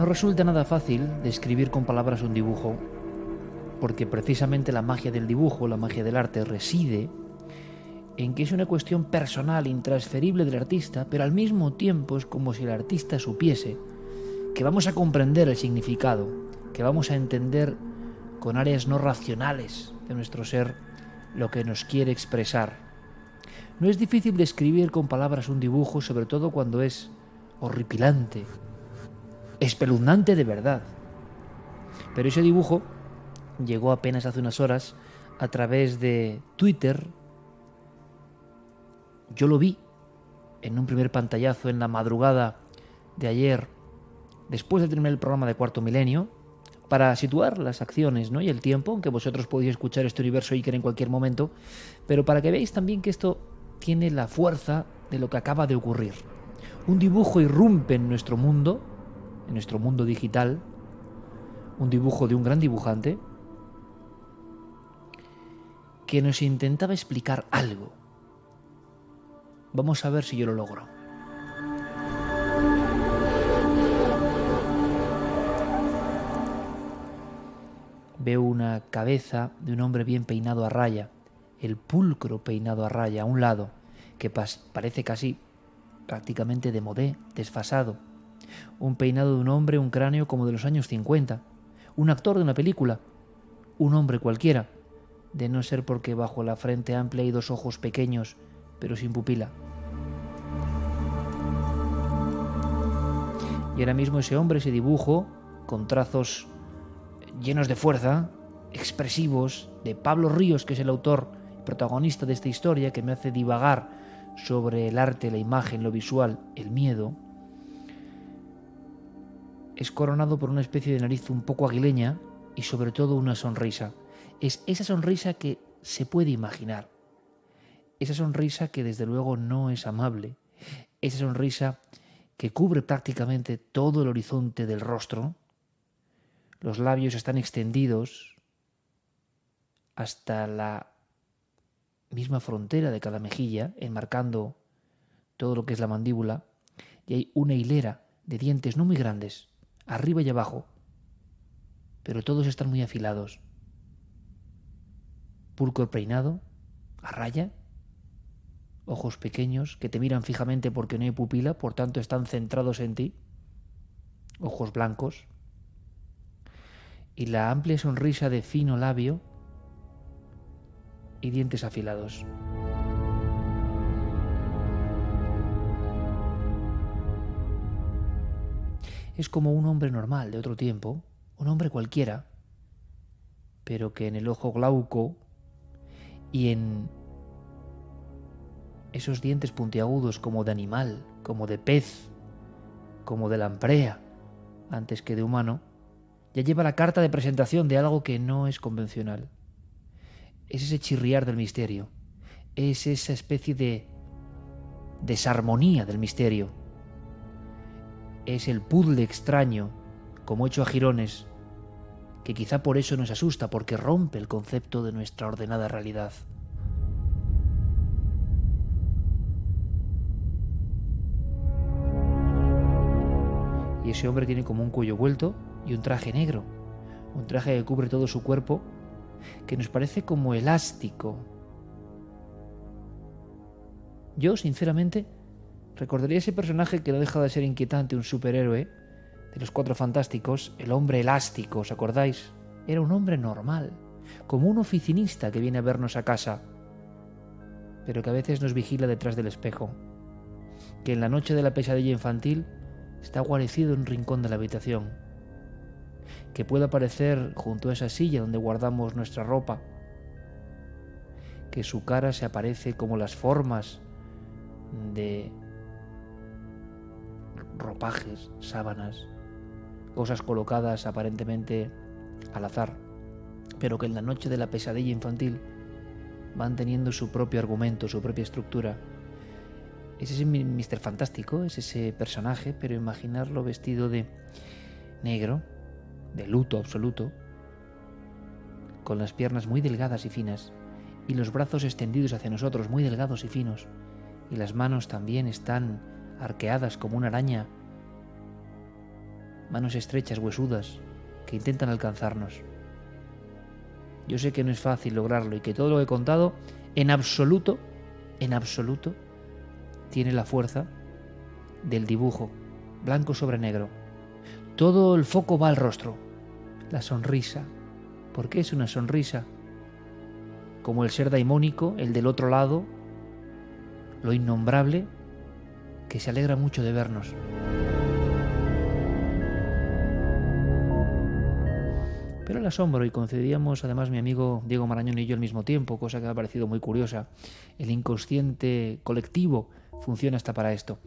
resulta nada fácil describir con palabras un dibujo, porque precisamente la magia del dibujo, la magia del arte, reside en que es una cuestión personal, intransferible del artista, pero al mismo tiempo es como si el artista supiese que vamos a comprender el significado, que vamos a entender con áreas no racionales de nuestro ser lo que nos quiere expresar. No es difícil describir con palabras un dibujo, sobre todo cuando es horripilante, espeluznante de verdad. Pero ese dibujo llegó apenas hace unas horas a través de Twitter. Yo lo vi en un primer pantallazo en la madrugada de ayer, después de terminar el programa de Cuarto Milenio, para situar las acciones, ¿no?, y el tiempo, aunque vosotros podéis escuchar este universo Iker en cualquier momento, pero para que veáis también que esto tiene la fuerza de lo que acaba de ocurrir. Un dibujo irrumpe en nuestro mundo digital, un dibujo de un gran dibujante que nos intentaba explicar algo. Vamos a ver si yo lo logro. Veo una cabeza de un hombre bien peinado a raya, el pulcro peinado a raya a un lado, que parece casi prácticamente démodé, desfasado. Un peinado de un hombre, un cráneo como de los años 50. Un actor de una película. Un hombre cualquiera, de no ser porque bajo la frente amplia hay dos ojos pequeños, pero sin pupila. Y ahora mismo ese hombre, ese dibujo, con trazos llenos de fuerza, expresivos, de Pablo Ríos, que es el autor y protagonista de esta historia, que me hace divagar sobre el arte, la imagen, lo visual, el miedo, es coronado por una especie de nariz un poco aguileña y sobre todo una sonrisa. Es esa sonrisa que se puede imaginar. Esa sonrisa que desde luego no es amable. Esa sonrisa que cubre prácticamente todo el horizonte del rostro. Los labios están extendidos hasta la misma frontera de cada mejilla, enmarcando todo lo que es la mandíbula, y hay una hilera de dientes no muy grandes, arriba y abajo, pero todos están muy afilados. Pulcro peinado, a raya, ojos pequeños que te miran fijamente porque no hay pupila, por tanto están centrados en ti, ojos blancos, y la amplia sonrisa de fino labio y dientes afilados. Es como un hombre normal de otro tiempo, un hombre cualquiera, pero que en el ojo glauco y en esos dientes puntiagudos como de animal, como de pez, como de lamprea, antes que de humano, ya lleva la carta de presentación de algo que no es convencional. Es ese chirriar del misterio, es esa especie de desarmonía del misterio, es el puzzle extraño, como hecho a jirones, que quizá por eso nos asusta, porque rompe el concepto de nuestra ordenada realidad. Y ese hombre tiene como un cuello vuelto y un traje negro, un traje que cubre todo su cuerpo, que nos parece como elástico. Yo, sinceramente, recordaría ese personaje que no deja de ser inquietante, un superhéroe de los Cuatro Fantásticos, el hombre elástico, ¿os acordáis? Era un hombre normal, como un oficinista que viene a vernos a casa, pero que a veces nos vigila detrás del espejo, que en la noche de la pesadilla infantil está guarecido en un rincón de la habitación, que puede aparecer junto a esa silla donde guardamos nuestra ropa, que su cara se aparece como las formas de ropajes, sábanas, cosas colocadas aparentemente al azar, pero que en la noche de la pesadilla infantil van teniendo su propio argumento, su propia estructura. Es ese Mr. Fantástico, es ese personaje, pero imaginarlo vestido de negro, de luto absoluto, con las piernas muy delgadas y finas, y los brazos extendidos hacia nosotros, muy delgados y finos, y las manos también están arqueadas como una araña manos estrechas, huesudas, que intentan alcanzarnos. Yo sé que no es fácil lograrlo y que todo lo que he contado, en absoluto, tiene la fuerza del dibujo, blanco sobre negro. Todo el foco va al rostro, la sonrisa. ¿Por qué es una sonrisa? Como el ser daimónico, el del otro lado, lo innombrable, que se alegra mucho de vernos. Pero el asombro, y concedíamos además mi amigo Diego Marañón y yo al mismo tiempo, cosa que me ha parecido muy curiosa, el inconsciente colectivo funciona hasta para esto.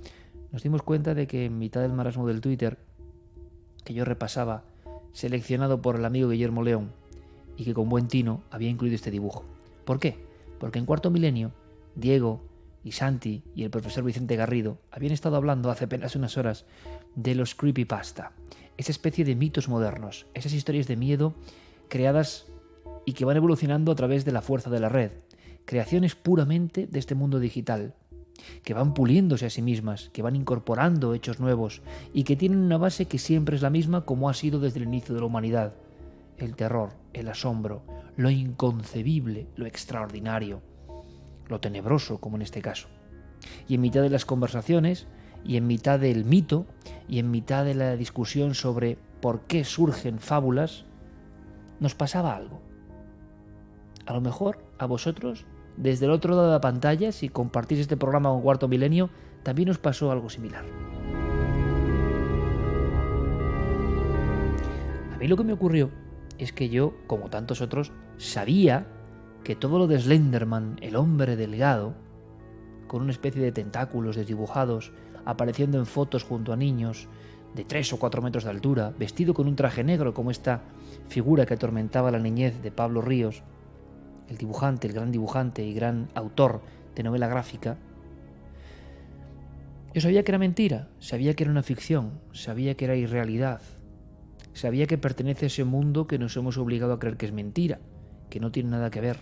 Nos dimos cuenta de que en mitad del marasmo del Twitter, que yo repasaba, seleccionado por el amigo Guillermo León, y que con buen tino había incluido este dibujo. ¿Por qué? Porque en Cuarto Milenio, Diego y Santi y el profesor Vicente Garrido habían estado hablando hace apenas unas horas de los creepypasta, esa especie de mitos modernos, esas historias de miedo creadas y que van evolucionando a través de la fuerza de la red, creaciones puramente de este mundo digital, que van puliéndose a sí mismas, que van incorporando hechos nuevos y que tienen una base que siempre es la misma como ha sido desde el inicio de la humanidad: el terror, el asombro, lo inconcebible, lo extraordinario, lo tenebroso, como en este caso. Y en mitad de las conversaciones, y en mitad del mito, y en mitad de la discusión sobre por qué surgen fábulas, nos pasaba algo. A lo mejor a vosotros, desde el otro lado de la pantalla, si compartís este programa con Cuarto Milenio, también os pasó algo similar. A mí lo que me ocurrió es que yo, como tantos otros, sabía que todo lo de Slenderman, el hombre delgado, con una especie de tentáculos desdibujados, apareciendo en fotos junto a niños de 3 o 4 metros de altura, vestido con un traje negro como esta figura que atormentaba la niñez de Pablo Ríos, el dibujante, el gran dibujante y gran autor de novela gráfica. Yo sabía que era mentira, sabía que era una ficción, sabía que era irrealidad, sabía que pertenece a ese mundo que nos hemos obligado a creer que es mentira, que no tiene nada que ver.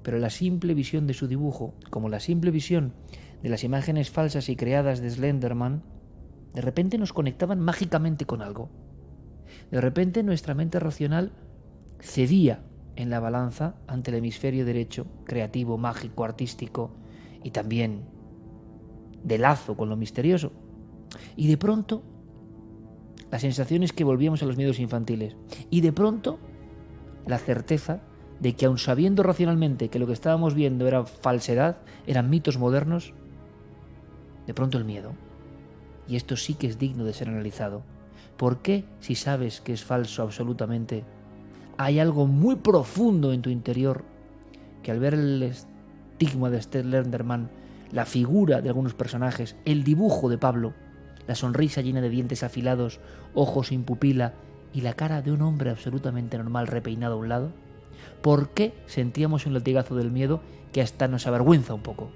Pero la simple visión de su dibujo, como la simple visión de las imágenes falsas y creadas de Slenderman, de repente nos conectaban mágicamente con algo. De repente nuestra mente racional cedía en la balanza ante el hemisferio derecho, creativo, mágico, artístico y también de lazo con lo misterioso. Y de pronto, la sensación es que volvíamos a los miedos infantiles. Y de pronto, la certeza de que aun sabiendo racionalmente que lo que estábamos viendo era falsedad, eran mitos modernos, de pronto el miedo. Y esto sí que es digno de ser analizado. ¿Por qué, si sabes que es falso absolutamente, hay algo muy profundo en tu interior que al ver el estigma de Slenderman, la figura de algunos personajes, el dibujo de Pablo, la sonrisa llena de dientes afilados, ojos sin pupila y la cara de un hombre absolutamente normal repeinado a un lado? ¿Por qué sentíamos un latigazo del miedo que hasta nos avergüenza un poco?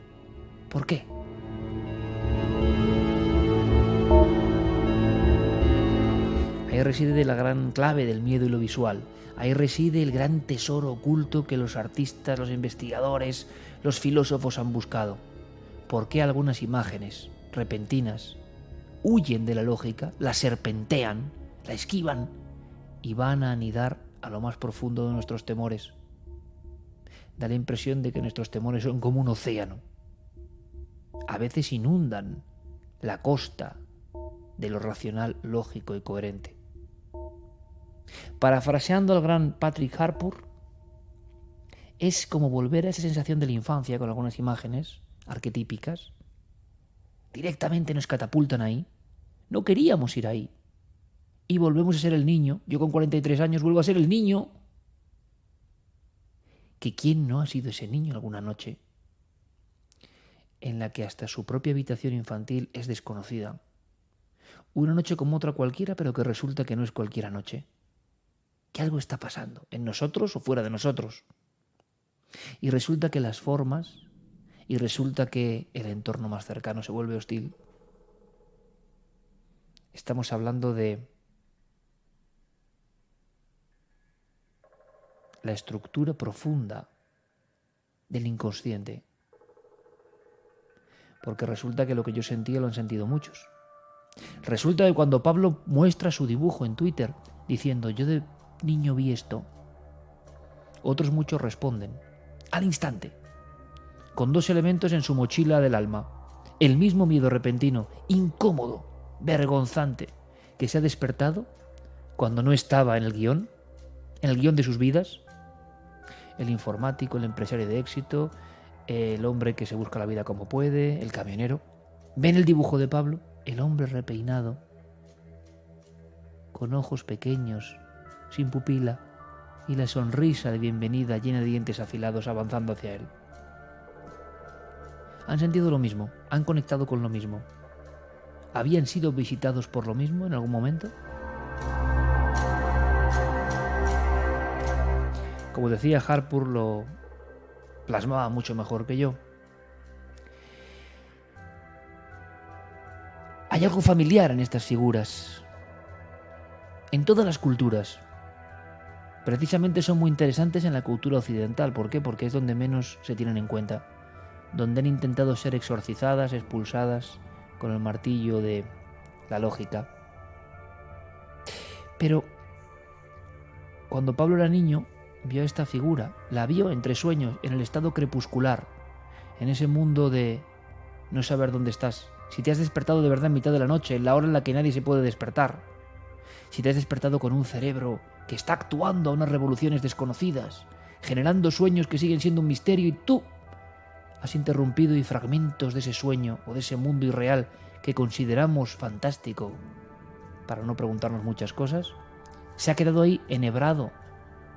¿Por qué? Ahí reside la gran clave del miedo y lo visual. Ahí reside el gran tesoro oculto que los artistas, los investigadores, los filósofos han buscado. ¿Por qué algunas imágenes repentinas huyen de la lógica, la serpentean, la esquivan y van a anidar a lo más profundo de nuestros temores? Da la impresión de que nuestros temores son como un océano. A veces inundan la costa de lo racional, lógico y coherente. Parafraseando al gran Patrick Harpur, es como volver a esa sensación de la infancia con algunas imágenes arquetípicas. Directamente nos catapultan ahí. No queríamos ir ahí. Y volvemos a ser el niño. Yo con 43 años vuelvo a ser el niño. Que ¿quién no ha sido ese niño alguna noche en la que hasta su propia habitación infantil es desconocida? Una noche como otra cualquiera, pero que resulta que no es cualquiera noche. Que algo está pasando, en nosotros o fuera de nosotros. Y resulta que las formas, y resulta que el entorno más cercano se vuelve hostil. Estamos hablando de la estructura profunda del inconsciente. Porque resulta que lo que yo sentía lo han sentido muchos. Resulta que cuando Pablo muestra su dibujo en Twitter diciendo yo de niño vi esto, otros muchos responden al instante, con dos elementos en su mochila del alma: el mismo miedo repentino, incómodo, vergonzante, que se ha despertado cuando no estaba en el guión de sus vidas. El informático, el empresario de éxito, el hombre que se busca la vida como puede, el camionero. ¿Ven el dibujo de Pablo? El hombre repeinado, con ojos pequeños, sin pupila, y la sonrisa de bienvenida llena de dientes afilados avanzando hacia él. Han sentido lo mismo, han conectado con lo mismo. ¿Habían sido visitados por lo mismo en algún momento? Como decía Harpur, lo plasmaba mucho mejor que yo. Hay algo familiar en estas figuras. En todas las culturas. Precisamente son muy interesantes en la cultura occidental. ¿Por qué? Porque es donde menos se tienen en cuenta. Donde han intentado ser exorcizadas, expulsadas con el martillo de la lógica. Pero cuando Pablo era niño, vio esta figura, la vio entre sueños, en el estado crepuscular, en ese mundo de no saber dónde estás. Si te has despertado de verdad en mitad de la noche, en la hora en la que nadie se puede despertar. Si te has despertado con un cerebro que está actuando a unas revoluciones desconocidas, generando sueños que siguen siendo un misterio, y tú has interrumpido y fragmentos de ese sueño o de ese mundo irreal que consideramos fantástico, para no preguntarnos muchas cosas, se ha quedado ahí enhebrado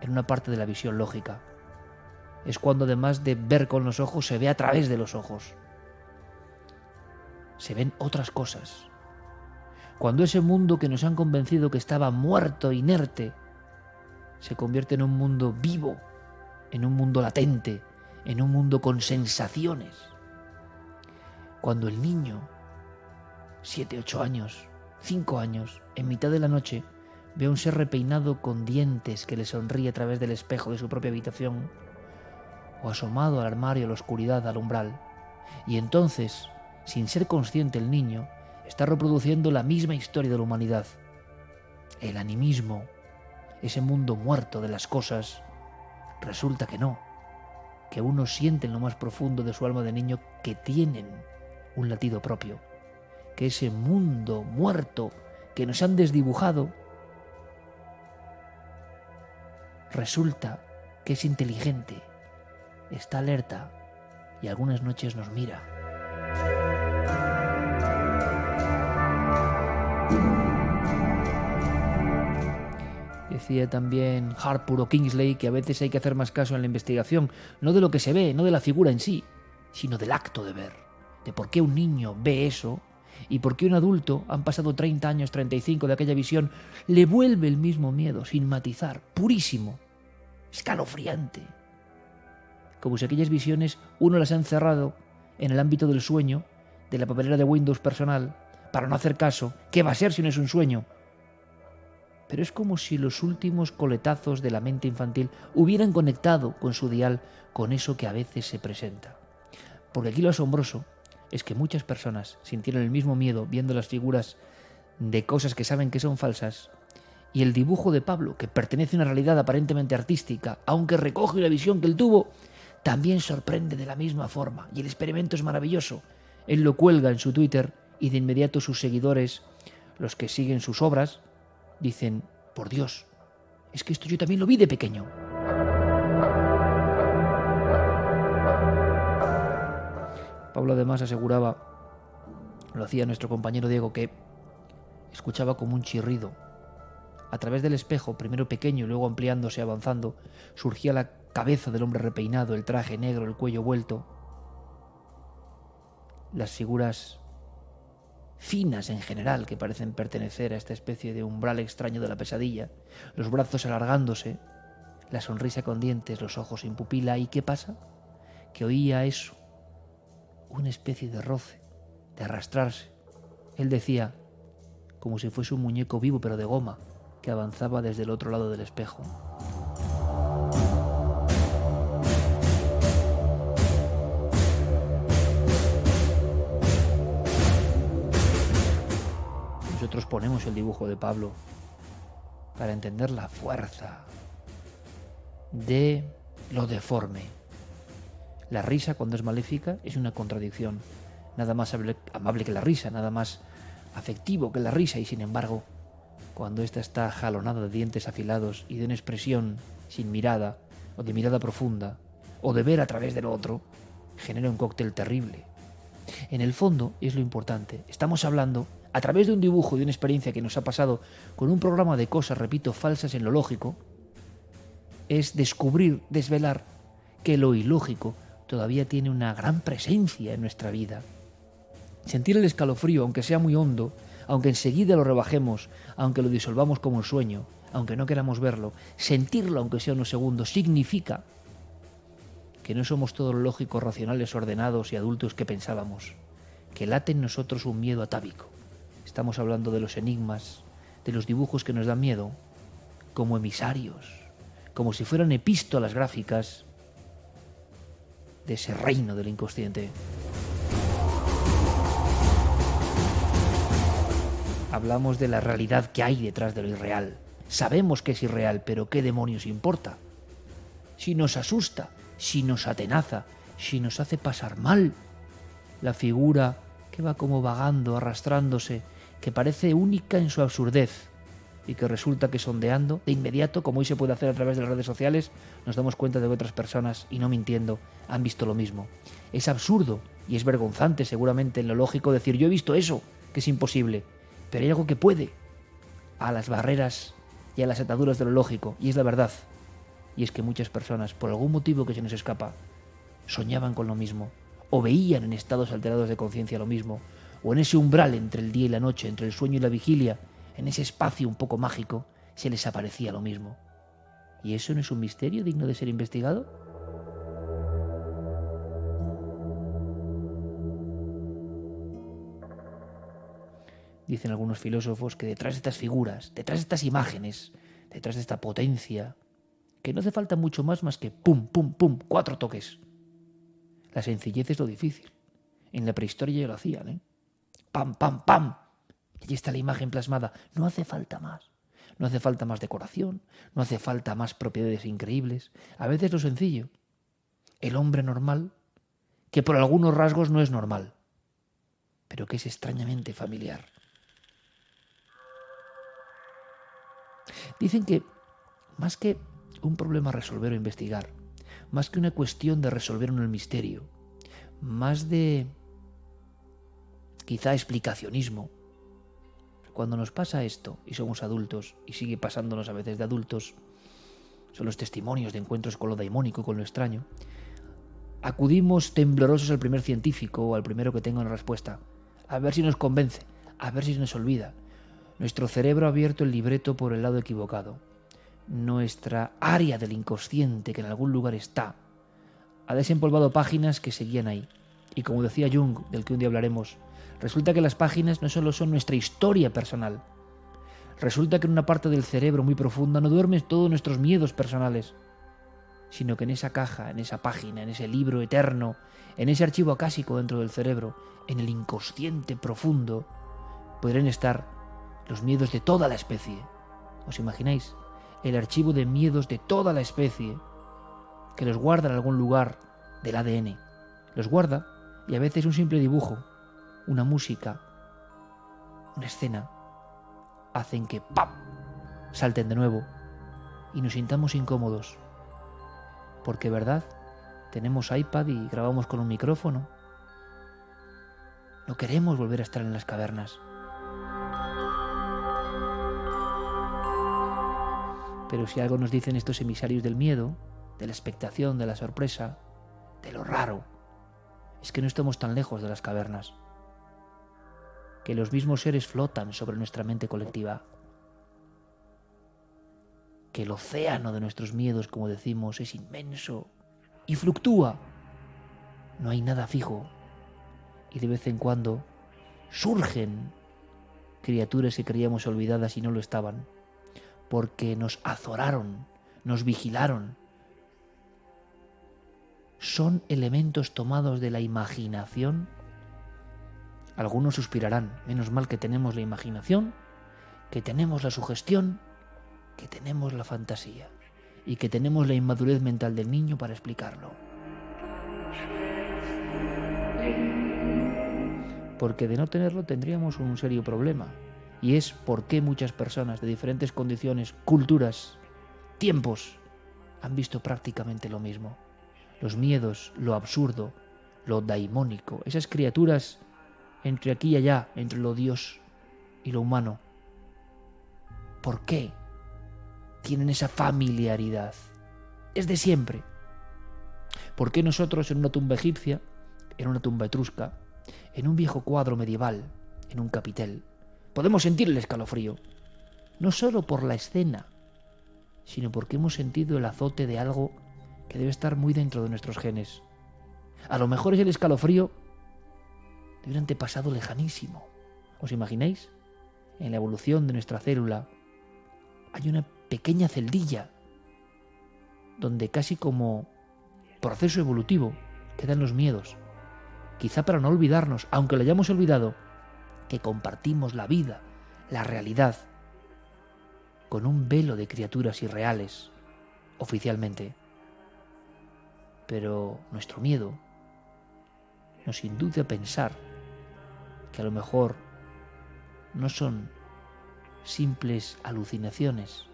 en una parte de la visión lógica. Es cuando, además de ver con los ojos, se ve a través de los ojos. Se ven otras cosas. Cuando ese mundo que nos han convencido que estaba muerto, inerte, se convierte en un mundo vivo, en un mundo latente, en un mundo con sensaciones. Cuando el niño, 7, 8 años, 5 años, en mitad de la noche, ve a un ser repeinado con dientes que le sonríe a través del espejo de su propia habitación, o asomado al armario, a la oscuridad, al umbral, y entonces, sin ser consciente el niño, está reproduciendo la misma historia de la humanidad. El animismo, ese mundo muerto de las cosas, resulta que no, que uno siente en lo más profundo de su alma de niño que tienen un latido propio, que ese mundo muerto que nos han desdibujado resulta que es inteligente, está alerta y algunas noches nos mira. Decía también Harpur o Kingsley que a veces hay que hacer más caso en la investigación, no de lo que se ve, no de la figura en sí, sino del acto de ver, de por qué un niño ve eso y por qué un adulto, han pasado 30 años, 35 de aquella visión, le vuelve el mismo miedo, sin matizar, purísimo, escalofriante. Como si aquellas visiones uno las ha encerrado en el ámbito del sueño, de la papelera de Windows personal, para no hacer caso. ¿Qué va a ser si no es un sueño? Pero es como si los últimos coletazos de la mente infantil hubieran conectado con su dial con eso que a veces se presenta. Porque aquí lo asombroso es que muchas personas sintieron el mismo miedo viendo las figuras de cosas que saben que son falsas, y el dibujo de Pablo, que pertenece a una realidad aparentemente artística, aunque recoge una visión que él tuvo, también sorprende de la misma forma, y el experimento es maravilloso. Él lo cuelga en su Twitter y de inmediato sus seguidores, los que siguen sus obras, dicen: por Dios, es que esto yo también lo vi de pequeño. Pablo además aseguraba, lo hacía nuestro compañero Diego, que escuchaba como un chirrido. A través del espejo, primero pequeño y luego ampliándose, avanzando, surgía la cabeza del hombre repeinado, el traje negro, el cuello vuelto. Las figuras finas en general, que parecen pertenecer a esta especie de umbral extraño de la pesadilla, los brazos alargándose, la sonrisa con dientes, los ojos sin pupila. ¿Y qué pasa? Que oía eso, una especie de roce, de arrastrarse. Él decía, como si fuese un muñeco vivo pero de goma, que avanzaba desde el otro lado del espejo. nosotros ponemos el dibujo de Pablo para entender la fuerza de lo deforme. La risa, cuando es maléfica, es una contradicción. Nada más amable que la risa, nada más afectivo que la risa, y sin embargo, cuando ésta está jalonada de dientes afilados y de una expresión sin mirada, o de mirada profunda, o de ver a través del otro, genera un cóctel terrible. En el fondo es lo importante. Estamos hablando, a través de un dibujo y de una experiencia que nos ha pasado con un programa de cosas, repito, falsas en lo lógico, es descubrir, desvelar que lo ilógico todavía tiene una gran presencia en nuestra vida. Sentir el escalofrío, aunque sea muy hondo, aunque enseguida lo rebajemos, aunque lo disolvamos como un sueño, aunque no queramos verlo, sentirlo aunque sea unos segundos, significa que no somos todos lógicos, racionales, ordenados y adultos que pensábamos, que late en nosotros un miedo atávico. Estamos hablando de los enigmas, de los dibujos que nos dan miedo, como emisarios, como si fueran epístolas gráficas de ese reino del inconsciente. Hablamos de la realidad que hay detrás de lo irreal. Sabemos que es irreal, pero ¿qué demonios importa? Si nos asusta, si nos atenaza, si nos hace pasar mal, la figura que va como vagando, arrastrándose, que parece única en su absurdez y que resulta que sondeando, de inmediato, como hoy se puede hacer a través de las redes sociales, nos damos cuenta de que otras personas, y no mintiendo, han visto lo mismo. Es absurdo y es vergonzante seguramente en lo lógico decir yo he visto eso, que es imposible, pero hay algo que puede a las barreras y a las ataduras de lo lógico, y es la verdad. Y es que muchas personas, por algún motivo que se nos escapa, soñaban con lo mismo, o veían en estados alterados de conciencia lo mismo, o en ese umbral entre el día y la noche, entre el sueño y la vigilia, en ese espacio un poco mágico, se les aparecía lo mismo. ¿Y eso no es un misterio digno de ser investigado? Dicen algunos filósofos que detrás de estas figuras, detrás de estas imágenes, detrás de esta potencia, que no hace falta mucho más que pum, pum, pum, 4 toques. La sencillez es lo difícil. En la prehistoria ya lo hacían, ¿eh? Pam, pam, pam. Y allí está la imagen plasmada. No hace falta más. No hace falta más decoración. No hace falta más propiedades increíbles. A veces lo sencillo. El hombre normal, que por algunos rasgos no es normal, pero que es extrañamente familiar. Dicen que más que un problema a resolver o investigar, más que una cuestión de resolver un misterio, más de quizá explicacionismo, cuando nos pasa esto y somos adultos, y sigue pasándonos a veces de adultos, son los testimonios de encuentros con lo daimónico, con lo extraño, acudimos temblorosos al primer científico o al primero que tenga una respuesta, a ver si nos convence, a ver si nos olvida. Nuestro cerebro ha abierto el libreto por el lado equivocado. Nuestra área del inconsciente, que en algún lugar está, ha desempolvado páginas que seguían ahí. Y como decía Jung, del que un día hablaremos, resulta que las páginas no solo son nuestra historia personal. Resulta que en una parte del cerebro muy profunda no duermen todos nuestros miedos personales, sino que en esa caja, en esa página, en ese libro eterno, en ese archivo acásico dentro del cerebro, en el inconsciente profundo, podrían estar los miedos de toda la especie. ¿Os imagináis? El archivo de miedos de toda la especie, que los guarda en algún lugar del ADN. Los guarda y a veces un simple dibujo, una música, una escena, hacen que ¡pam! Salten de nuevo y nos sintamos incómodos. Porque, ¿verdad? Tenemos iPad y grabamos con un micrófono. No queremos volver a estar en las cavernas. Pero si algo nos dicen estos emisarios del miedo, de la expectación, de la sorpresa, de lo raro, es que no estamos tan lejos de las cavernas, que los mismos seres flotan sobre nuestra mente colectiva, que el océano de nuestros miedos, como decimos, es inmenso y fluctúa. No hay nada fijo y de vez en cuando surgen criaturas que creíamos olvidadas y no lo estaban, porque nos azoraron, nos vigilaron. Son elementos tomados de la imaginación Algunos suspirarán, menos mal que tenemos la imaginación, que tenemos la sugestión, que tenemos la fantasía y que tenemos la inmadurez mental del niño para explicarlo. Porque de no tenerlo tendríamos un serio problema, y es por qué muchas personas de diferentes condiciones, culturas, tiempos, han visto prácticamente lo mismo. Los miedos, lo absurdo, lo daimónico, esas criaturas entre aquí y allá, entre lo Dios y lo humano. ¿Por qué tienen esa familiaridad? Es de siempre. ¿Por qué nosotros en una tumba egipcia, en una tumba etrusca, en un viejo cuadro medieval, en un capitel, podemos sentir el escalofrío? No solo por la escena, sino porque hemos sentido el azote de algo que debe estar muy dentro de nuestros genes. A lo mejor es el escalofrío de un antepasado lejanísimo. ¿Os imagináis? En la evolución de nuestra célula hay una pequeña celdilla donde casi como proceso evolutivo quedan los miedos. Quizá para no olvidarnos, aunque lo hayamos olvidado, que compartimos la vida, la realidad, con un velo de criaturas irreales, oficialmente. Pero nuestro miedo nos induce a pensar que a lo mejor no son simples alucinaciones,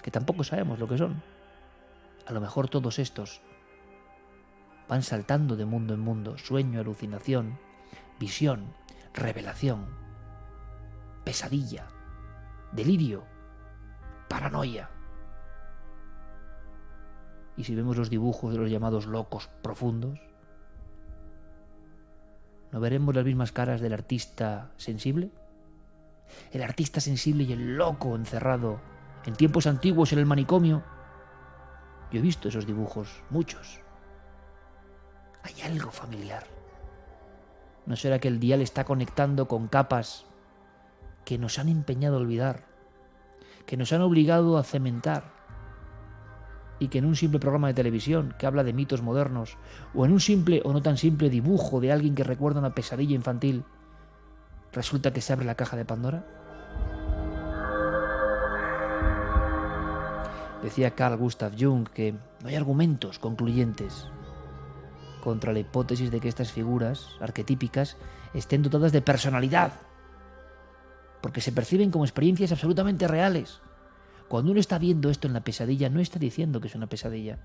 que tampoco sabemos lo que son. A lo mejor todos estos van saltando de mundo en mundo, sueño, alucinación, visión, revelación, pesadilla, delirio, paranoia. Y si vemos los dibujos de los llamados locos profundos, ¿no veremos las mismas caras del artista sensible? El artista sensible y el loco encerrado en tiempos antiguos en el manicomio. Yo he visto esos dibujos, muchos. Hay algo familiar. ¿No será que el dial está conectando con capas que nos han empeñado a olvidar, que nos han obligado a cementar, y que en un simple programa de televisión que habla de mitos modernos, o en un simple o no tan simple dibujo de alguien que recuerda una pesadilla infantil, resulta que se abre la caja de Pandora? Decía Carl Gustav Jung que no hay argumentos concluyentes contra la hipótesis de que estas figuras arquetípicas estén dotadas de personalidad, porque se perciben como experiencias absolutamente reales. Cuando uno está viendo esto en la pesadilla, no está diciendo que es una pesadilla.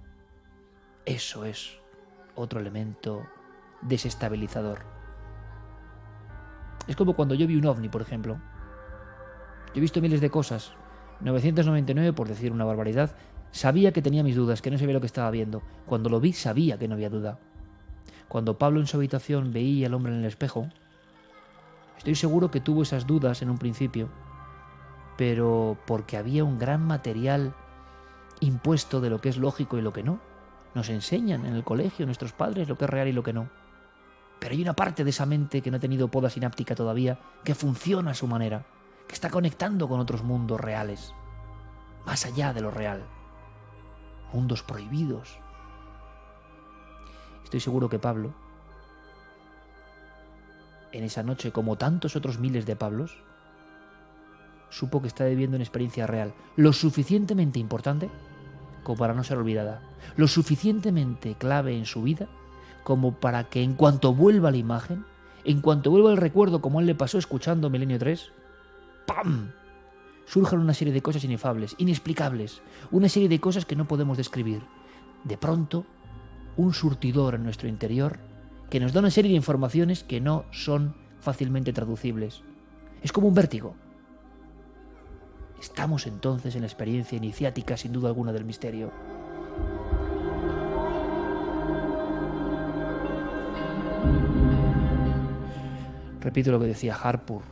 Eso es otro elemento desestabilizador. Es como cuando yo vi un ovni, por ejemplo. Yo he visto miles de cosas. 999, por decir una barbaridad, sabía que tenía mis dudas, que no sabía lo que estaba viendo. Cuando lo vi, sabía que no había duda. Cuando Pablo en su habitación veía al hombre en el espejo, estoy seguro que tuvo esas dudas en un principio, pero porque había un gran material impuesto de lo que es lógico y lo que no. Nos enseñan en el colegio nuestros padres lo que es real y lo que no. Pero hay una parte de esa mente que no ha tenido poda sináptica todavía, que funciona a su manera, que está conectando con otros mundos reales, más allá de lo real, mundos prohibidos. Estoy seguro que Pablo, en esa noche, como tantos otros miles de Pablos, supo que está viviendo una experiencia real, lo suficientemente importante como para no ser olvidada, lo suficientemente clave en su vida como para que en cuanto vuelva la imagen, en cuanto vuelva el recuerdo, como a él le pasó escuchando Milenio 3, ¡pam!, surjan una serie de cosas inefables, inexplicables, una serie de cosas que no podemos describir. De pronto, un surtidor en nuestro interior que nos da una serie de informaciones que no son fácilmente traducibles. Es como un vértigo. Estamos entonces en la experiencia iniciática, sin duda alguna, del misterio. Repito lo que decía Harpur.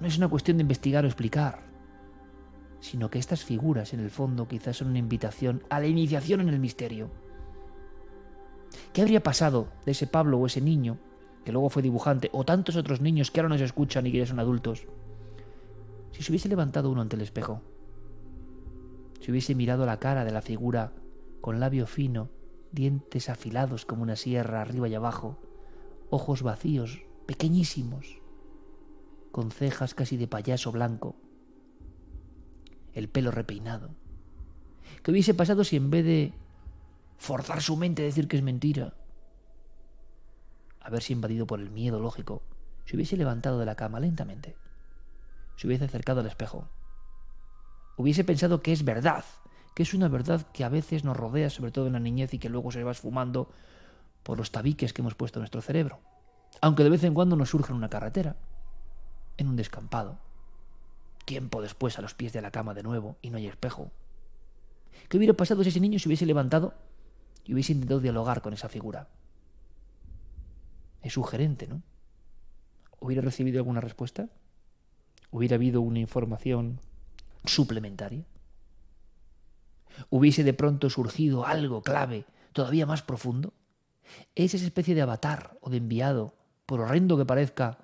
No es una cuestión de investigar o explicar, sino que estas figuras, en el fondo, quizás son una invitación a la iniciación en el misterio. ¿Qué habría pasado de ese Pablo o ese niño, que luego fue dibujante, o tantos otros niños que ahora nos escuchan y que ya son adultos, si se hubiese levantado uno ante el espejo? Si hubiese mirado la cara de la figura con labio fino, dientes afilados como una sierra arriba y abajo, ojos vacíos pequeñísimos, con cejas casi de payaso blanco, el pelo repeinado. ¿Qué hubiese pasado si en vez de forzar su mente a decir que es mentira, haberse invadido por el miedo lógico, se hubiese levantado de la cama lentamente, se hubiese acercado al espejo, hubiese pensado que es verdad, que es una verdad que a veces nos rodea, sobre todo en la niñez, y que luego se va esfumando por los tabiques que hemos puesto en nuestro cerebro, aunque de vez en cuando nos surja en una carretera, en un descampado, tiempo después a los pies de la cama de nuevo y no hay espejo. ¿Qué hubiera pasado si ese niño se hubiese levantado y hubiese intentado dialogar con esa figura? Es sugerente, ¿no? ¿Hubiera recibido alguna respuesta? ¿Hubiera habido una información suplementaria? ¿Hubiese de pronto surgido algo clave, todavía más profundo? ¿Es esa especie de avatar o de enviado, por horrendo que parezca,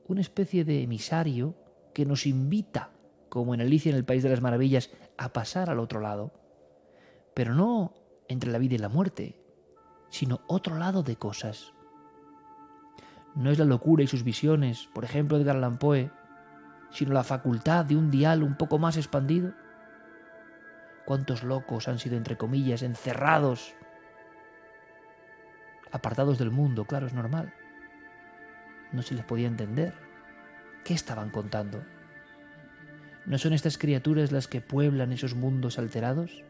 una especie de emisario que nos invita, como en Alicia en el País de las Maravillas, a pasar al otro lado? Pero no entre la vida y la muerte, sino otro lado de cosas. No es la locura y sus visiones, por ejemplo, de Edgar Allan Poe, sino la facultad de un dial un poco más expandido. ¿Cuántos locos han sido, entre comillas, encerrados, apartados del mundo? Claro, es normal. No se les podía entender. ¿Qué estaban contando? ¿No son estas criaturas las que pueblan esos mundos alterados?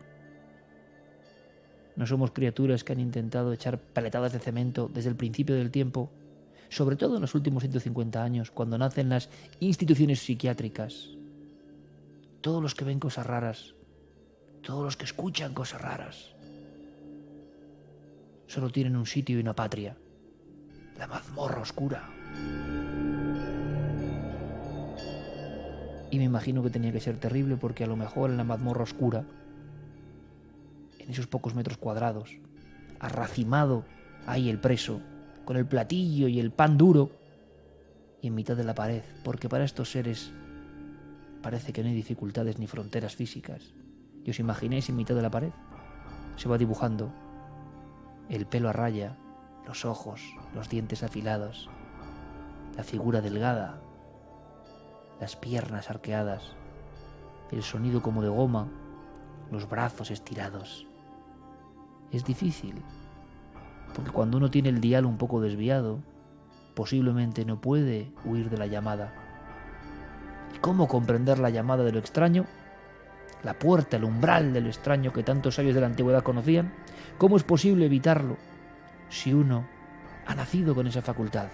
¿No somos criaturas que han intentado echar paletadas de cemento desde el principio del tiempo, sobre todo en los últimos 150 años, cuando nacen las instituciones psiquiátricas? Todos los que ven cosas raras, todos los que escuchan cosas raras, solo tienen un sitio y una patria: la mazmorra oscura. Y me imagino que tenía que ser terrible, porque a lo mejor en la mazmorra oscura, en esos pocos metros cuadrados, arracimado ahí el preso, con el platillo y el pan duro, y en mitad de la pared, porque para estos seres parece que no hay dificultades ni fronteras físicas. ¿Y os imagináis en mitad de la pared? Se va dibujando el pelo a raya, los ojos, los dientes afilados, la figura delgada, las piernas arqueadas, el sonido como de goma, los brazos estirados. Es difícil, porque cuando uno tiene el dial un poco desviado, posiblemente no puede huir de la llamada. ¿Y cómo comprender la llamada de lo extraño? La puerta, el umbral de lo extraño que tantos sabios de la antigüedad conocían. ¿Cómo es posible evitarlo si uno ha nacido con esa facultad?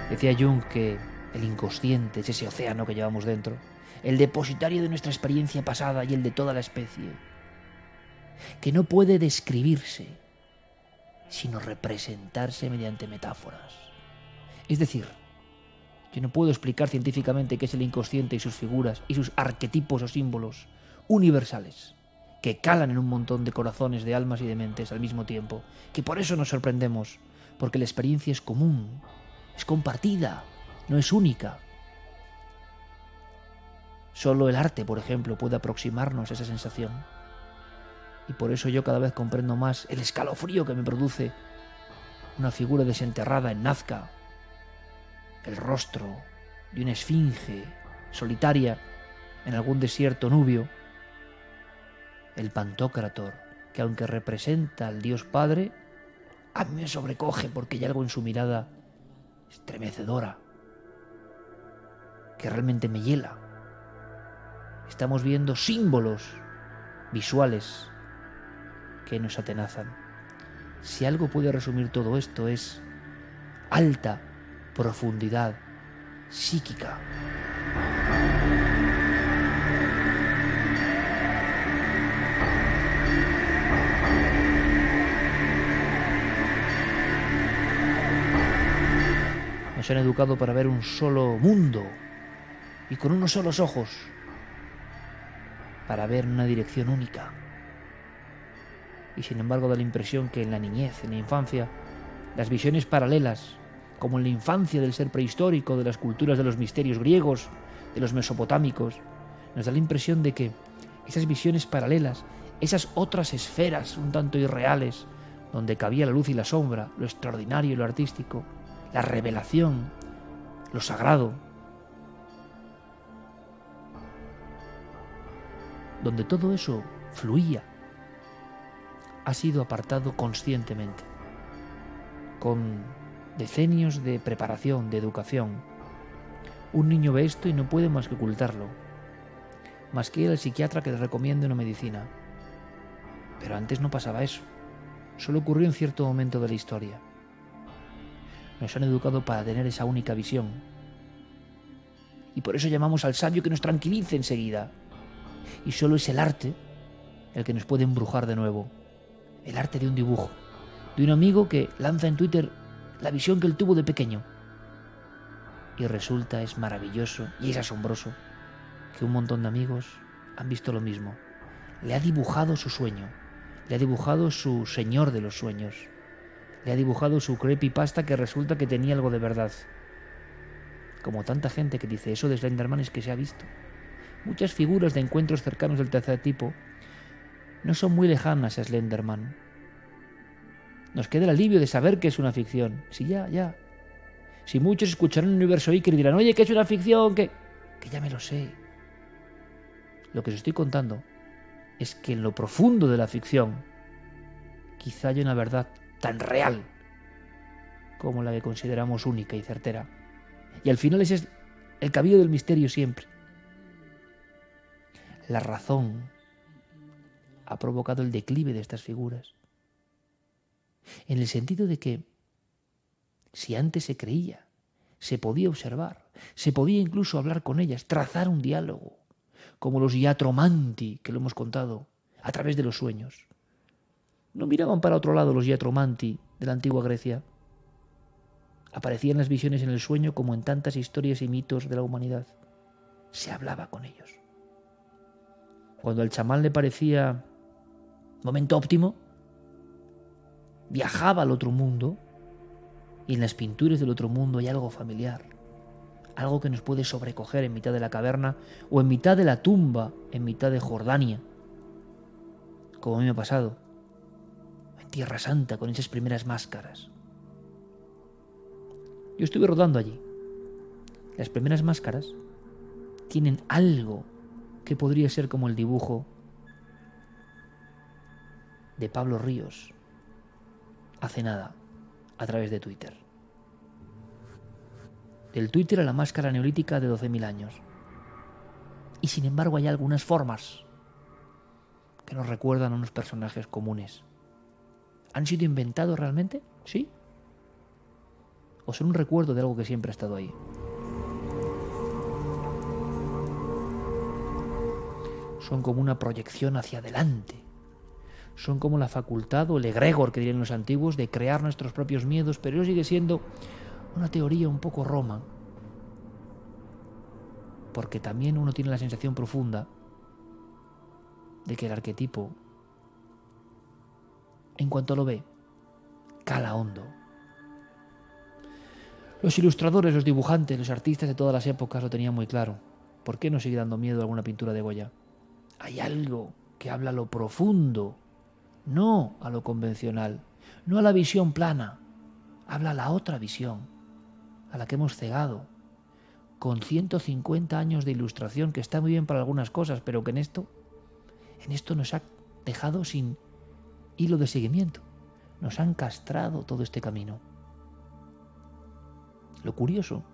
Decía Jung que el inconsciente es ese océano que llevamos dentro, el depositario de nuestra experiencia pasada y el de toda la especie, que no puede describirse, sino representarse mediante metáforas. Es decir, yo no puedo explicar científicamente qué es el inconsciente y sus figuras y sus arquetipos o símbolos universales que calan en un montón de corazones, de almas y de mentes al mismo tiempo, que por eso nos sorprendemos, porque la experiencia es común, es compartida, no es única. Solo el arte, por ejemplo, puede aproximarnos a esa sensación. Y por eso yo cada vez comprendo más el escalofrío que me produce una figura desenterrada en Nazca, el rostro de una esfinge solitaria en algún desierto nubio, el Pantocrátor, que aunque representa al Dios Padre, a mí me sobrecoge porque hay algo en su mirada estremecedora que realmente me hiela. Estamos viendo símbolos visuales que nos atenazan. Si algo puede resumir todo esto, es alta profundidad psíquica. Nos han educado para ver un solo mundo y con unos solos ojos, para ver una dirección única. Y sin embargo da la impresión que en la niñez, en la infancia, las visiones paralelas, como en la infancia del ser prehistórico, de las culturas de los misterios griegos, de los mesopotámicos, nos da la impresión de que esas visiones paralelas, esas otras esferas un tanto irreales, donde cabía la luz y la sombra, lo extraordinario y lo artístico, la revelación, lo sagrado, donde todo eso fluía, ha sido apartado conscientemente, con decenios de preparación, de educación. Un niño ve esto y no puede más que ocultarlo, más que ir al psiquiatra que le recomiende una medicina. Pero antes no pasaba eso, solo ocurrió en cierto momento de la historia. Nos han educado para tener esa única visión, y por eso llamamos al sabio que nos tranquilice enseguida. Y solo es el arte el que nos puede embrujar de nuevo. El arte de un dibujo, de un amigo que lanza en Twitter la visión que él tuvo de pequeño. Y resulta, es maravilloso y es asombroso que un montón de amigos han visto lo mismo. Le ha dibujado su sueño, le ha dibujado su señor de los sueños, le ha dibujado su creepypasta que resulta que tenía algo de verdad. Como tanta gente que dice eso de Slenderman es que se ha visto. Muchas figuras de encuentros cercanos del tercer tipo no son muy lejanas a Slenderman. Nos queda el alivio de saber que es una ficción. Si ya. Si muchos escucharán el universo Iker y dirán, oye, que es una ficción, que ya me lo sé. Lo que os estoy contando es que en lo profundo de la ficción quizá haya una verdad tan real como la que consideramos única y certera. Y al final ese es el camino del misterio siempre. La razón ha provocado el declive de estas figuras, en el sentido de que si antes se creía, se podía observar, se podía incluso hablar con ellas, trazar un diálogo, como los iatromanti, que lo hemos contado, a través de los sueños. No miraban para otro lado los iatromanti de la antigua Grecia. Aparecían las visiones en el sueño como en tantas historias y mitos de la humanidad. Se hablaba con ellos. Cuando al chamán le parecía momento óptimo, viajaba al otro mundo, y en las pinturas del otro mundo hay algo familiar, algo que nos puede sobrecoger en mitad de la caverna o en mitad de la tumba, en mitad de Jordania, como a mí me ha pasado, en Tierra Santa, con esas primeras máscaras. Yo estuve rodando allí. Las primeras máscaras tienen algo que podría ser como el dibujo de Pablo Ríos hace nada, a través de Twitter. Del Twitter a la máscara neolítica de 12.000 años. Y sin embargo hay algunas formas que nos recuerdan a unos personajes comunes. ¿Han sido inventados realmente? ¿Sí? ¿O son un recuerdo de algo que siempre ha estado ahí? Son como una proyección hacia adelante. Son como la facultad o el egregor que dirían los antiguos de crear nuestros propios miedos, pero eso sigue siendo una teoría un poco roma, porque también uno tiene la sensación profunda de que el arquetipo, en cuanto lo ve, cala hondo. Los ilustradores, los dibujantes, los artistas de todas las épocas lo tenían muy claro. ¿Por qué nos sigue dando miedo alguna pintura de Goya? Hay algo que habla a lo profundo, no a lo convencional, no a la visión plana, habla a la otra visión, a la que hemos cegado, con 150 años de ilustración, que está muy bien para algunas cosas, pero que en esto nos ha dejado sin hilo de seguimiento, nos han castrado todo este camino. Lo curioso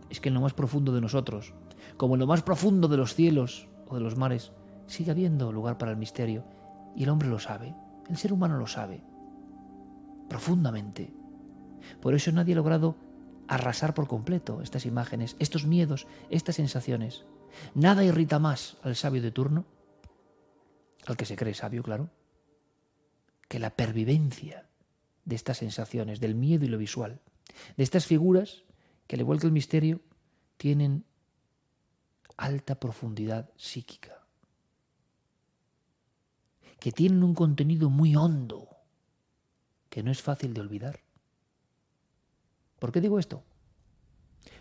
es que en lo más profundo de nosotros, como en lo más profundo de los cielos o de los mares, sigue habiendo lugar para el misterio, y el hombre lo sabe, el ser humano lo sabe, profundamente. Por eso nadie ha logrado arrasar por completo estas imágenes, estos miedos, estas sensaciones. Nada irrita más al sabio de turno, al que se cree sabio, claro, que la pervivencia de estas sensaciones, del miedo y lo visual, de estas figuras que, al igual que el misterio, tienen alta profundidad psíquica, que tienen un contenido muy hondo, que no es fácil de olvidar. ¿Por qué digo esto?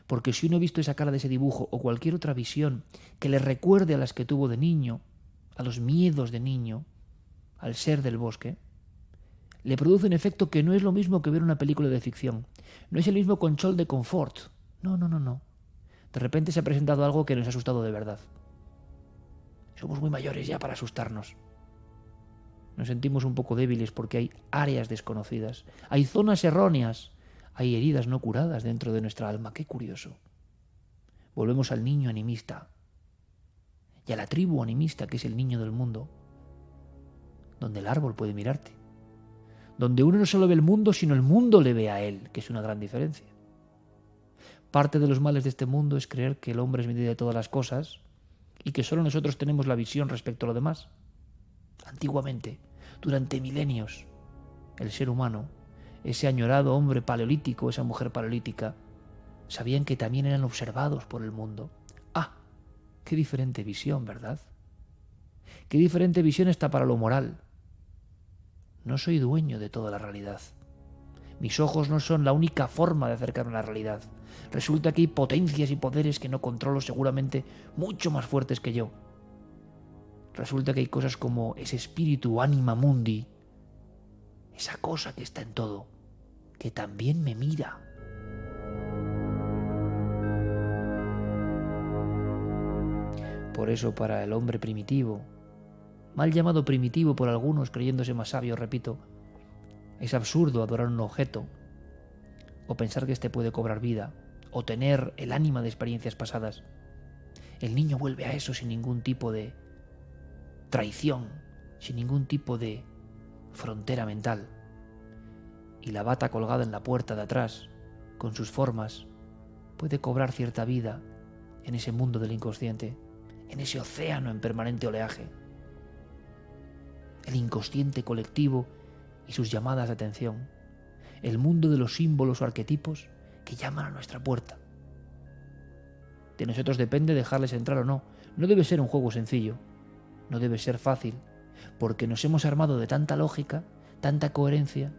Porque si uno ha visto esa cara de ese dibujo o cualquier otra visión que le recuerde a las que tuvo de niño, a los miedos de niño, al ser del bosque, le produce un efecto que no es lo mismo que ver una película de ficción. No es el mismo control de confort. No. De repente se ha presentado algo que nos ha asustado de verdad. Somos muy mayores ya para asustarnos. Nos sentimos un poco débiles porque hay áreas desconocidas, hay zonas erróneas, hay heridas no curadas dentro de nuestra alma. Qué curioso. Volvemos al niño animista y a la tribu animista, que es el niño del mundo, donde el árbol puede mirarte, donde uno no solo ve el mundo, sino el mundo le ve a él, que es una gran diferencia. Parte de los males de este mundo es creer que el hombre es medida de todas las cosas y que solo nosotros tenemos la visión respecto a lo demás. Antiguamente, durante milenios, el ser humano, ese añorado hombre paleolítico, esa mujer paleolítica, sabían que también eran observados por el mundo. ¡Ah! ¡Qué diferente visión!, ¿verdad? ¡Qué diferente visión está para lo moral! No soy dueño de toda la realidad. Mis ojos no son la única forma de acercarme a la realidad. Resulta que hay potencias y poderes que no controlo, seguramente mucho más fuertes que yo. Resulta que hay cosas como ese espíritu anima mundi, esa cosa que está en todo, que también me mira. Por eso, para el hombre primitivo, mal llamado primitivo por algunos creyéndose más sabio, repito, es absurdo adorar un objeto o pensar que éste puede cobrar vida o tener el ánima de experiencias pasadas. El niño vuelve a eso sin ningún tipo de traición, sin ningún tipo de frontera mental. Y la bata colgada en la puerta de atrás, con sus formas, puede cobrar cierta vida en ese mundo del inconsciente, en ese océano en permanente oleaje. El inconsciente colectivo y sus llamadas de atención, el mundo de los símbolos o arquetipos que llaman a nuestra puerta. De nosotros depende dejarles entrar o no. No debe ser un juego sencillo, no debe ser fácil, porque nos hemos armado de tanta lógica, tanta coherencia,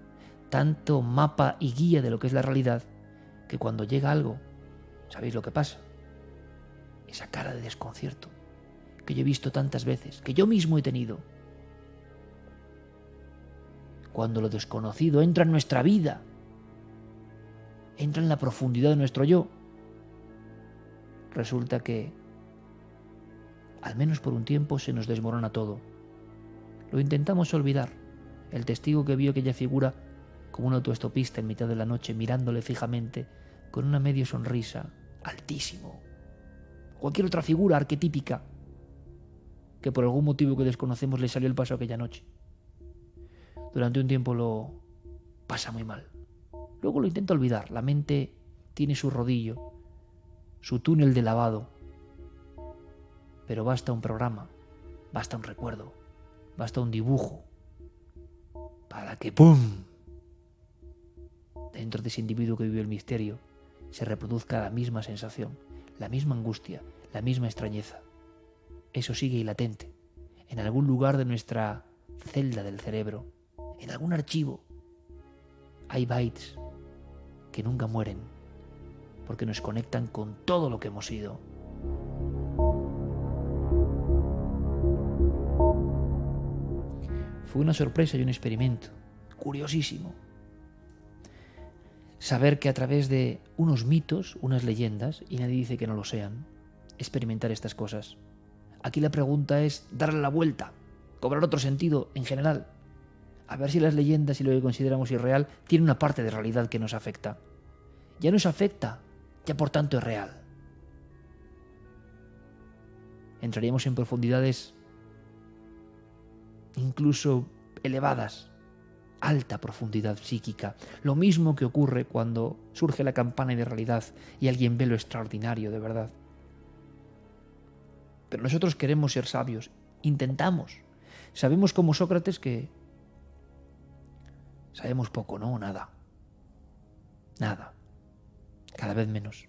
tanto mapa y guía de lo que es la realidad, que cuando llega algo, ¿sabéis lo que pasa? Esa cara de desconcierto que yo he visto tantas veces, que yo mismo he tenido. Cuando lo desconocido entra en nuestra vida, entra en la profundidad de nuestro yo, resulta que, al menos por un tiempo, se nos desmorona todo. Lo intentamos olvidar. El testigo que vio aquella figura como un autoestopista en mitad de la noche, mirándole fijamente, con una medio sonrisa, altísimo. Cualquier otra figura arquetípica que por algún motivo que desconocemos le salió el paso aquella noche. Durante un tiempo lo pasa muy mal. Luego lo intenta olvidar. La mente tiene su rodillo, su túnel de lavado. Pero basta un programa, basta un recuerdo, basta un dibujo para que ¡pum! Dentro de ese individuo que vive el misterio se reproduzca la misma sensación, la misma angustia, la misma extrañeza. Eso sigue ahí latente, en algún lugar de nuestra celda del cerebro, en algún archivo. Hay bytes que nunca mueren, porque nos conectan con todo lo que hemos sido. Fue una sorpresa y un experimento curiosísimo. Saber que a través de unos mitos, unas leyendas, y nadie dice que no lo sean, experimentar estas cosas. Aquí la pregunta es darle la vuelta, cobrar otro sentido en general. A ver si las leyendas y lo que consideramos irreal tiene una parte de realidad que nos afecta. Ya nos afecta, ya por tanto es real. Entraríamos en profundidades incluso elevadas, alta profundidad psíquica. Lo mismo que ocurre cuando surge la campana de realidad y alguien ve lo extraordinario de verdad. Pero nosotros queremos ser sabios, intentamos. Sabemos como Sócrates que sabemos poco, ¿no? Nada. Cada vez menos.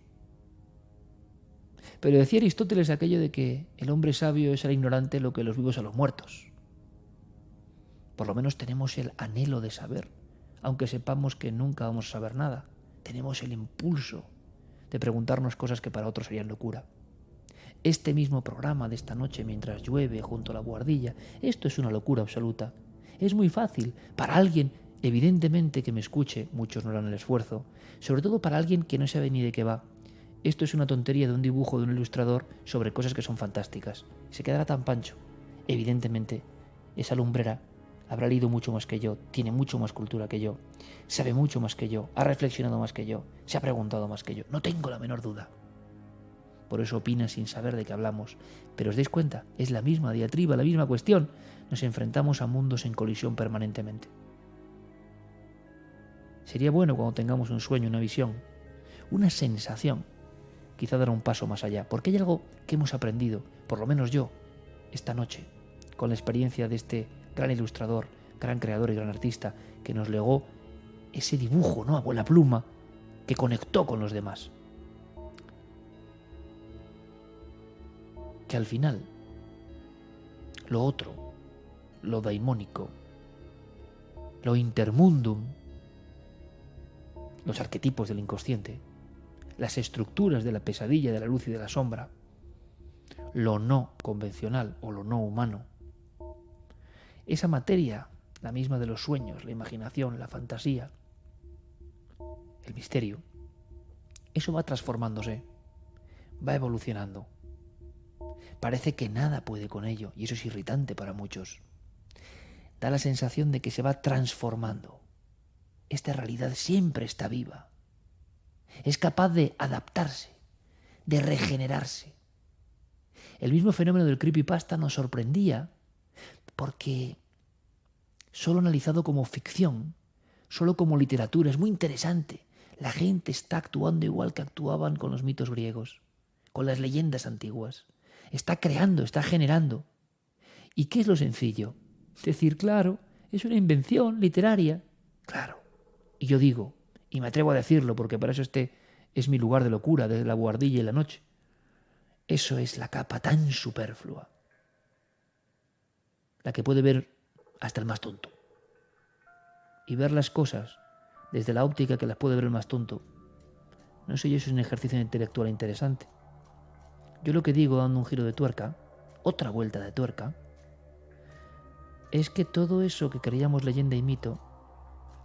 Pero decía Aristóteles aquello de que el hombre sabio es al ignorante lo que los vivos a los muertos. Por lo menos tenemos el anhelo de saber, aunque sepamos que nunca vamos a saber nada. Tenemos el impulso de preguntarnos cosas que para otros serían locura. este mismo programa de esta noche mientras llueve junto a la buhardilla. Esto es una locura absoluta. Es muy fácil para alguien, evidentemente, que me escuche, muchos no harán el esfuerzo, sobre todo para alguien que no sabe ni de qué va. Esto es una tontería de un dibujo de un ilustrador sobre cosas que son fantásticas. Se quedará tan pancho. Evidentemente, esa lumbrera habrá leído mucho más que yo, tiene mucho más cultura que yo, sabe mucho más que yo, ha reflexionado más que yo, se ha preguntado más que yo. No tengo la menor duda. Por eso opina sin saber de qué hablamos. Pero os dais cuenta, es la misma diatriba, la misma cuestión. Nos enfrentamos a mundos en colisión permanentemente. Sería bueno cuando tengamos un sueño, una visión, una sensación, quizá dar un paso más allá, porque hay algo que hemos aprendido, por lo menos yo, esta noche, con la experiencia de este gran ilustrador, gran creador y gran artista, que nos legó ese dibujo, ¿no?, a vuela pluma, que conectó con los demás. Que al final, lo otro, lo daimónico, lo intermundum, los arquetipos del inconsciente, las estructuras de la pesadilla, de la luz y de la sombra, lo no convencional o lo no humano, esa materia, la misma de los sueños, la imaginación, la fantasía, el misterio, eso va transformándose, va evolucionando. Parece que nada puede con ello, y eso es irritante para muchos. Da la sensación de que se va transformando. Esta realidad siempre está viva. Es capaz de adaptarse, de regenerarse. El mismo fenómeno del creepypasta nos sorprendía porque, solo analizado como ficción, solo como literatura, es muy interesante. La gente está actuando igual que actuaban con los mitos griegos, con las leyendas antiguas. Está creando, está generando. ¿Y qué es lo sencillo? Decir, claro, es una invención literaria. Claro. Y yo digo, y me atrevo a decirlo porque para eso este es mi lugar de locura, de la buhardilla y la noche. Eso es la capa tan superflua, la que puede ver hasta el más tonto. Y ver las cosas desde la óptica que las puede ver el más tonto. No sé yo si es un ejercicio intelectual interesante. Yo lo que digo, dando un giro de tuerca, otra vuelta de tuerca, es que todo eso que creíamos leyenda y mito,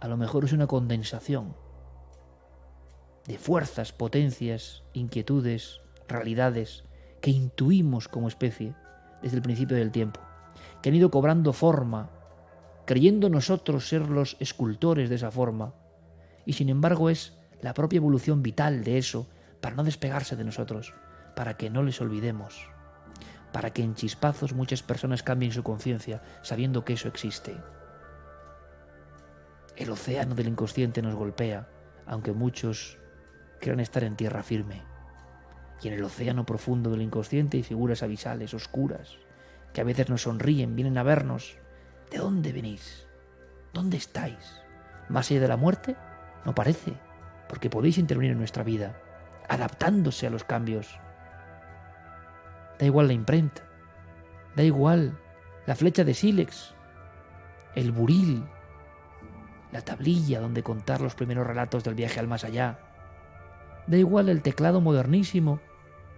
a lo mejor es una condensación de fuerzas, potencias, inquietudes, realidades que intuimos como especie desde el principio del tiempo, que han ido cobrando forma, creyendo nosotros ser los escultores de esa forma, y sin embargo es la propia evolución vital de eso para no despegarse de nosotros, para que no les olvidemos, para que en chispazos muchas personas cambien su conciencia sabiendo que eso existe. El océano del inconsciente nos golpea, aunque muchos crean estar en tierra firme. Y en el océano profundo del inconsciente hay figuras abisales, oscuras, que a veces nos sonríen, vienen a vernos. ¿De dónde venís? ¿Dónde estáis? ¿Más allá de la muerte? No parece, porque podéis intervenir en nuestra vida, adaptándose a los cambios. Da igual la imprenta, da igual la flecha de sílex, el buril, la tablilla donde contar los primeros relatos del viaje al más allá. Da igual el teclado modernísimo,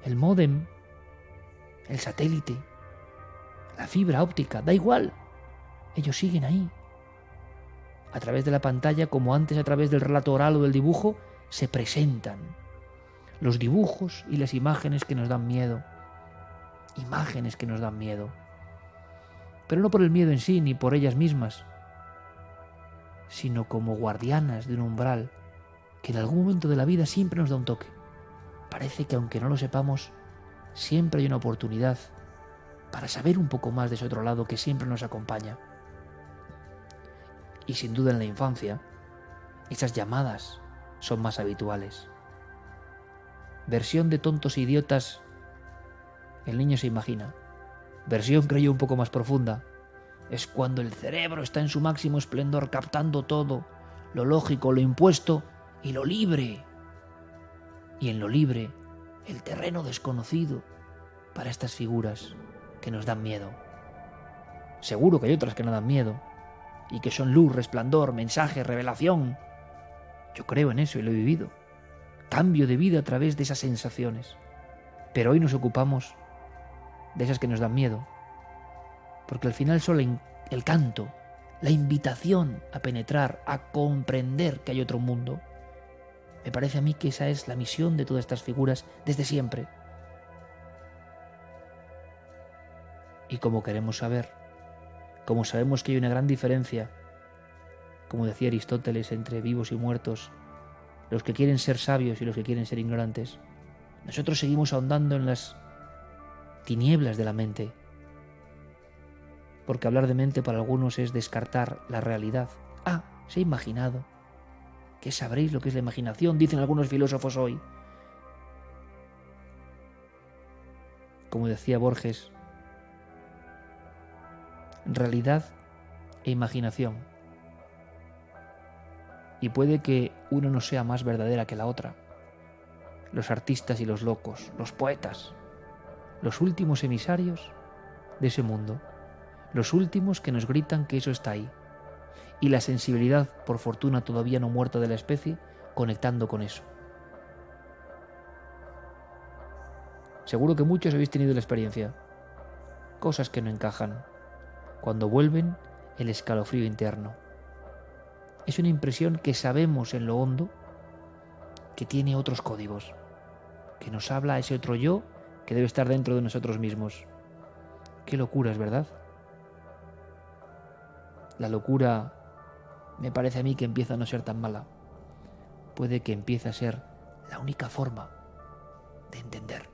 el módem, el satélite, la fibra óptica, da igual. Ellos siguen ahí. A través de la pantalla, como antes a través del relato oral o del dibujo, se presentan los dibujos y las imágenes que nos dan miedo. Imágenes que nos dan miedo. Pero no por el miedo en sí, ni por ellas mismas, sino como guardianas de un umbral que en algún momento de la vida siempre nos da un toque. Parece que aunque no lo sepamos, siempre hay una oportunidad para saber un poco más de ese otro lado que siempre nos acompaña. Y sin duda en la infancia, esas llamadas son más habituales. Versión de tontos e idiotas, el niño se imagina. Versión, creo yo, un poco más profunda, es cuando el cerebro está en su máximo esplendor captando todo, lo lógico, lo impuesto y lo libre. Y en lo libre, el terreno desconocido para estas figuras que nos dan miedo. Seguro que hay otras que no dan miedo y que son luz, resplandor, mensaje, revelación. Yo creo en eso y lo he vivido. Cambio de vida a través de esas sensaciones. Pero hoy nos ocupamos de esas que nos dan miedo. Porque al final solo el canto, la invitación a penetrar, a comprender que hay otro mundo, me parece a mí que esa es la misión de todas estas figuras desde siempre. Y como queremos saber, como sabemos que hay una gran diferencia, como decía Aristóteles, entre vivos y muertos, los que quieren ser sabios y los que quieren ser ignorantes, nosotros seguimos ahondando en las tinieblas de la mente, porque hablar de mente para algunos es descartar la realidad. Se ha imaginado. ¿Qué sabréis lo que es la imaginación?, dicen algunos filósofos hoy. Como decía Borges, realidad e imaginación. Y puede que una no sea más verdadera que la otra. Los artistas y los locos, los poetas, los últimos emisarios de ese mundo, los últimos que nos gritan que eso está ahí. Y la sensibilidad, por fortuna todavía no muerta de la especie, conectando con eso. Seguro que muchos habéis tenido la experiencia. Cosas que no encajan. Cuando vuelven, el escalofrío interno. Es una impresión que sabemos en lo hondo que tiene otros códigos, que nos habla a ese otro yo que debe estar dentro de nosotros mismos. Qué locura, ¿es verdad? La locura me parece a mí que empieza a no ser tan mala. Puede que empiece a ser la única forma de entender.